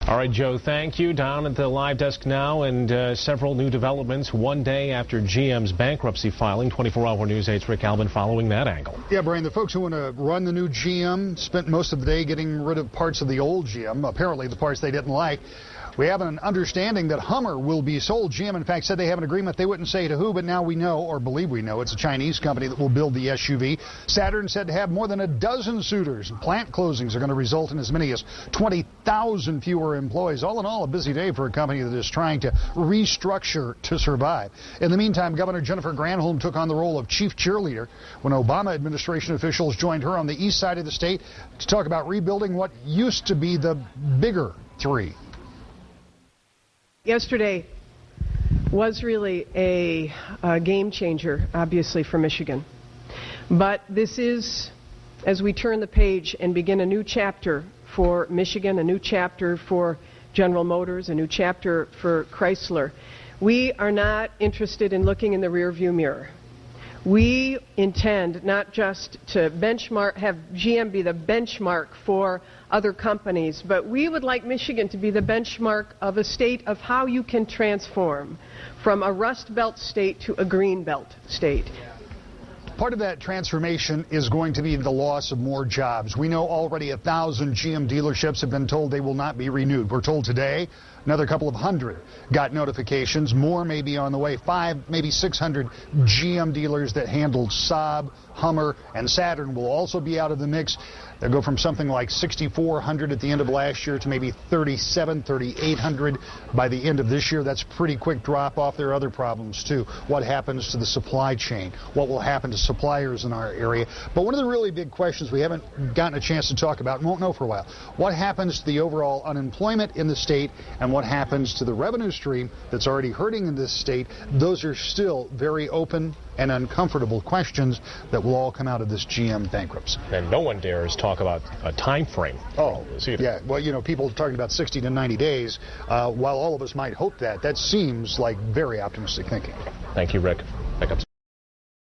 All right, Joe, thank you. Down at the live desk now, and several new developments one day after GM's bankruptcy filing. 24-hour News 8's Rick Albin following that angle. Yeah, Brian, the folks who want to run the new GM spent most of the day getting rid of parts of the old GM, apparently the parts they didn't like. We have an understanding that Hummer will be sold. GM, in fact, said they have an agreement. They wouldn't say to who, but now we know, or believe we know, it's a Chinese company that will build the SUV. Saturn said to have more than a dozen suitors. Plant closings are going to result in as many as 20,000 fewer employees. All in all, a busy day for a company that is trying to restructure to survive. In the meantime, Governor Jennifer Granholm took on the role of chief cheerleader when Obama administration officials joined her on the east side of the state to talk about rebuilding what used to be the bigger three. Yesterday was really a game changer, obviously, for Michigan. But this is, as we turn the page and begin a new chapter for Michigan, a new chapter for General Motors, a new chapter for Chrysler, we are not interested in looking in the rearview mirror. We intend not just to have GM be the benchmark for other companies, but we would like Michigan to be the benchmark of a state of how you can transform from a Rust Belt state to a Green Belt state. Part of that transformation is going to be the loss of more jobs. We know already 1,000 GM dealerships have been told they will not be renewed. We're told today another couple of hundred got notifications. More may be on the way. 500, maybe 600 GM dealers that handled Saab, Hummer, and Saturn will also be out of the mix. They'll go from something like 6,400 at the end of last year to maybe 3,800 by the end of this year. That's a pretty quick drop off. There are other problems, too. What happens to the supply chain? What will happen to suppliers in our area? But one of the really big questions we haven't gotten a chance to talk about and won't know for a while, what happens to the overall unemployment in the state and what happens to the revenue stream that's already hurting in this state? Those are still very open and uncomfortable questions that will all come out of this GM bankruptcy. And no one dares talk about a time frame. Yeah. Well, you know, people talking about 60 to 90 days, while all of us might hope that seems like very optimistic thinking. Thank you, Rick. Back up.